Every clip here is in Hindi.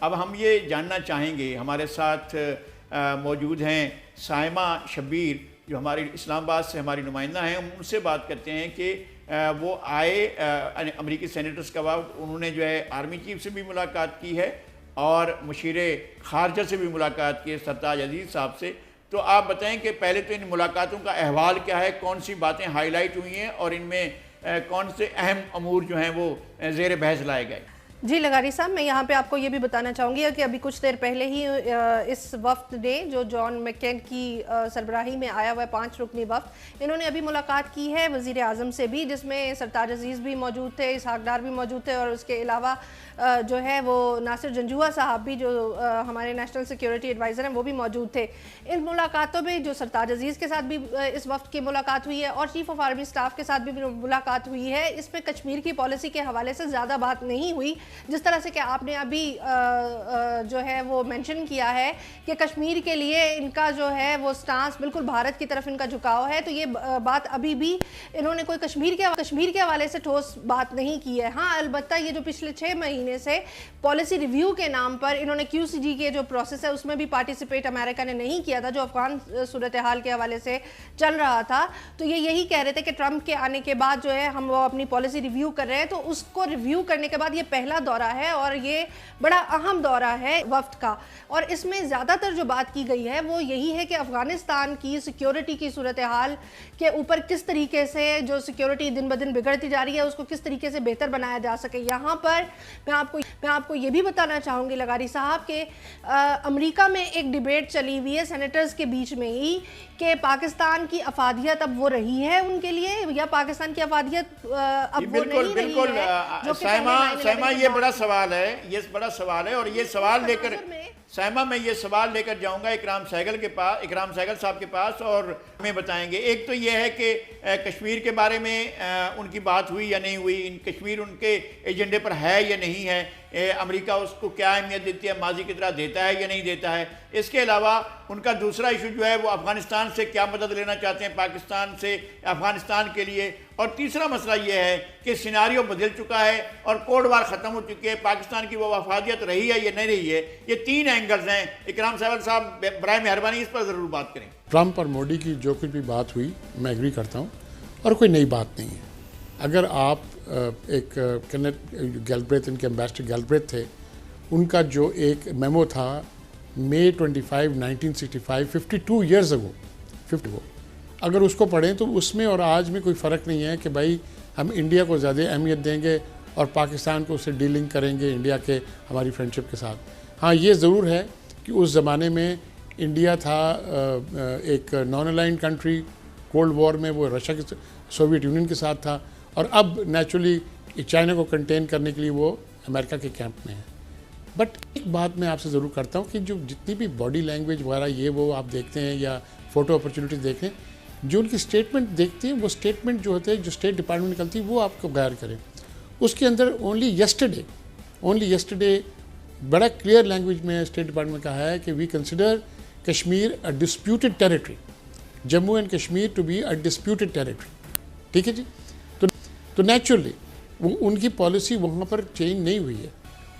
अब हम ये जानना चाहेंगे, हमारे साथ मौजूद हैं साइमा शब्बीर, जो हमारी इस्लामाबाद से हमारी नुमाइंदा हैं। हम उनसे बात करते हैं कि वो आए अमेरिकी सेनेटर्स का बाद उन्होंने जो है आर्मी चीफ से भी मुलाकात की है और मुशीरे खारजा से भी मुलाकात की है, सरताज अजीज़ साहब से। तो आप बताएं कि पहले तो इन मुलाकातों का अहवाल क्या है, कौन सी बातें हाईलाइट हुई हैं और इनमें कौन से अहम अमूर जो हैं वो ज़ेर बहस लाए गए। जी लगारी साहब, मैं यहाँ पे आपको ये भी बताना चाहूँगी कि अभी कुछ देर पहले ही इस वफ्द ने जो जॉन मैकेन की सरबराही में आया हुआ है 5 रुकनी वफ्द, इन्होंने अभी मुलाकात की है वज़ीर आज़म से भी, जिसमें सरताज अजीज़ भी मौजूद थे, इसहाक डार भी मौजूद थे और उसके अलावा जो है वो नासिर जंजुआ साहब भी जो हमारे नेशनल सिक्योरिटी एडवाइज़र हैं वो भी मौजूद थे। इन मुलाकातों में जो सरताज अजीज़ के साथ भी इस वफ्द की मुलाकात हुई है और चीफ ऑफ आर्मी स्टाफ के साथ भी मुलाकात हुई है। इसमें कश्मीर की पॉलिसी के हवाले से ज़्यादा बात नहीं हुई, जिस तरह से कि आपने अभी जो है वो मेंशन किया है कि कश्मीर के लिए इनका जो है वो स्टांस बिल्कुल भारत की तरफ इनका झुकाव है। तो ये बात अभी भी इन्होंने कोई कश्मीर के हवाले से ठोस बात नहीं की है। हाँ, अलबत्ता ये जो पिछले 6 महीने से पॉलिसी रिव्यू के नाम पर इन्होंने QCG के जो प्रोसेस है उसमें भी पार्टिसिपेट अमेरिका ने नहीं किया था, जो अफगान सूरत हाल के हवाले से चल रहा था। तो ये यही कह रहे थे कि ट्रंप के आने के बाद जो है हम वो अपनी पॉलिसी रिव्यू कर रहे हैं। तो उसको रिव्यू करने के बाद ये पहला दौरा है और ये बड़ा अहम दौरा है वफ्द का। और इसमें ज़्यादातर जो बात की गई है वो यही है कि अफ़गानिस्तान की सिक्योरिटी की सूरत हाल के ऊपर किस तरीके से जो सिक्योरिटी दिन ब दिन बिगड़ती जा रही है उसको किस तरीके से बेहतर बनाया जा सके। यहाँ पर मैं आपको ये भी बताना चाहूँगी लगारी साहब कि अमेरिका में एक डिबेट चली हुई है सेनेटर्स के बीच में ही कि पाकिस्तान की अफादियत अब वो रही है उनके लिए या पाकिस्तान की अफादियत अब वो नहीं रही है। जो साइमा ये बड़ा सवाल है और ये सवाल लेकर साइमा मैं ये सवाल लेकर जाऊंगा इकराम सहगल साहब के पास और हमें बताएंगे। एक तो ये है कि कश्मीर के बारे में उनकी बात हुई या नहीं हुई, कश्मीर उनके एजेंडे पर है या नहीं है, अमेरिका उसको क्या अहमियत देती है, माजी की तरह देता है या नहीं देता है। इसके अलावा उनका दूसरा इशू जो है वो अफगानिस्तान से क्या मदद लेना चाहते हैं पाकिस्तान से अफगानिस्तान के लिए, और तीसरा मसला ये है कि सिनारियो बदल चुका है और कोल्ड वार ख़त्म हो चुकी है, पाकिस्तान की वो वफादियत रही है या नहीं रही है। ये 3 एंगल्स हैं। इकराम सहगल साहब बराए मेहरबानी इस पर ज़रूर बात करें। ट्रंप और मोदी की जो कुछ भी बात हुई मैं एग्री करता हूँ और कोई नई बात नहीं है। अगर आप एक कैनेट गैल्ब्रेथ, इनके एम्बेसडर गैल्ब्रेथ थे, उनका जो एक मेमो था May 25, 1965, 52 ईयर्स अगो, 50 अगर उसको पढ़ें तो उसमें और आज में कोई फ़र्क नहीं है कि भाई हम इंडिया को ज़्यादा अहमियत देंगे और पाकिस्तान को उससे डीलिंग करेंगे इंडिया के हमारी फ्रेंडशिप के साथ। हाँ, ये ज़रूर है कि उस ज़माने में इंडिया था एक non aligned country, cold war में वो रशिया के सोवियत यूनियन के साथ था और अब नेचुरली चाइना को कंटेन करने के लिए वो अमेरिका के कैंप में है। बट एक बात मैं आपसे ज़रूर करता हूँ कि जो जितनी भी बॉडी लैंग्वेज वगैरह ये वो आप देखते हैं या फ़ोटो अपॉर्चुनिटीज़ देखें, जो उनकी स्टेटमेंट देखते हैं वो स्टेटमेंट जो होते हैं जो स्टेट डिपार्टमेंट निकलती है वो आपको गैर करें। उसके अंदर ओनली यस्टरडे बड़ा क्लियर लैंग्वेज में स्टेट डिपार्टमेंट कहा है कि we consider Kashmir a disputed territory, Jammu and Kashmir to be a disputed territory. ठीक है जी। तो नेचुरली वो उनकी पॉलिसी वहाँ पर चेंज नहीं हुई है।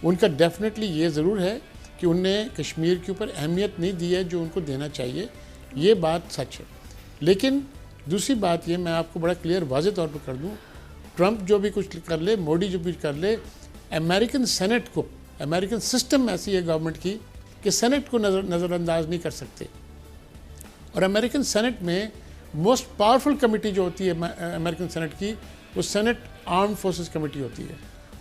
उनका डेफिनेटली ये ज़रूर है कि उनने कश्मीर के ऊपर अहमियत नहीं दी है जो उनको देना चाहिए, ये बात सच है। लेकिन दूसरी बात ये मैं आपको बड़ा क्लियर वाज़ेह तौर पर कर दूँ, ट्रंप जो भी कुछ कर ले, मोदी जो भी कर ले, अमेरिकन सेनेट को, अमेरिकन सिस्टम ऐसी है गवर्नमेंट की कि सेनेट को नज़रअंदाज नहीं कर सकते। और अमेरिकन सेनेट में मोस्ट पावरफुल कमेटी जो होती है अमेरिकन सेनेट की, वो सेनेट आर्म फोर्सेस कमेटी होती है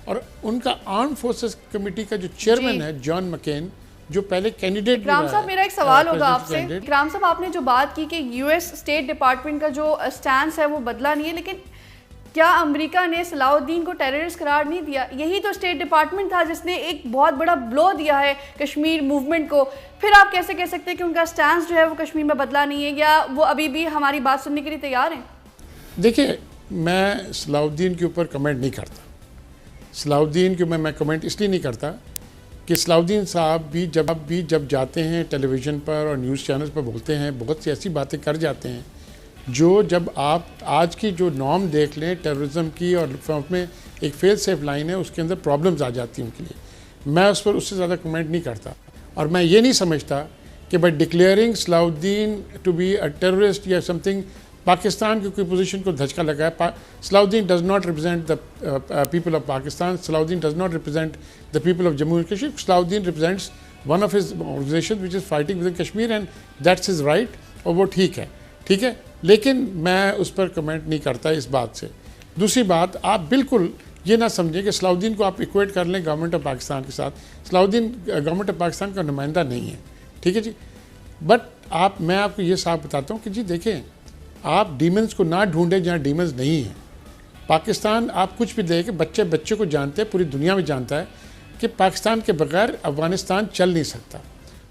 और उनका आर्म फोर्सेस कमेटी का जो चेयरमैन है जॉन मैकेन, जो पहले कैंडिडेट। इकराम साहब, मेरा एक सवाल होगा आपसे। इकराम साहब, आपने जो बात की कि यूएस स्टेट डिपार्टमेंट का जो स्टैंड है वो बदला नहीं है, लेकिन क्या अमेरिका ने सलाउद्दीन को टेररिस्ट करार नहीं दिया? यही तो स्टेट डिपार्टमेंट था जिसने एक बहुत बड़ा ब्लो दिया है कश्मीर मूवमेंट को। फिर आप कैसे कह सकते हैं कि उनका स्टैंड जो है वो कश्मीर में बदला नहीं है, या वो अभी भी हमारी बात सुनने के लिए तैयार हैं? देखिए, मैं सलाउद्दीन के ऊपर कमेंट नहीं करता। सलाउद्दीन के मैं कमेंट इसलिए नहीं करता कि सलाउद्दीन साहब भी जब जाते हैं टेलीविज़न पर और न्यूज़ चैनल्स पर बोलते हैं, बहुत सी ऐसी बातें कर जाते हैं जो जब आप आज की जो नॉर्म देख लें टेररिज्म की और उसमें एक फेल सेफ लाइन है, उसके अंदर प्रॉब्लम्स आ जाती हैं उनके लिए। मैं उस पर उससे ज़्यादा कमेंट नहीं करता। और मैं ये नहीं समझता कि by declaring Salahuddin to be a terrorist या समथिंग पाकिस्तान की कोई पोजीशन को धचका लगा है। Salahuddin does not represent the people of Pakistan, Salahuddin does not represent the people of Jammu and Kashmir. Salahuddin represents one of his organisation which is fighting within Kashmir and that's his right, और वो ठीक है, ठीक है। लेकिन मैं उस पर कमेंट नहीं करता इस बात से। दूसरी बात, आप बिल्कुल ये ना समझें कि सलाउद्दीन को आप इक्वेट कर लें गवर्नमेंट ऑफ पाकिस्तान के साथ। सलाउद्दीन गवर्नमेंट ऑफ पाकिस्तान का नुमाइंदा नहीं है, ठीक है जी। बट मैं आपको ये साफ बताता हूँ कि जी देखें, आप डीमंस को ना ढूंढें जहाँ डीमंस नहीं हैं। पाकिस्तान, आप कुछ भी देखें, बच्चे को जानते हैं, पूरी दुनिया में जानता है कि पाकिस्तान के बगैर अफगानिस्तान चल नहीं सकता।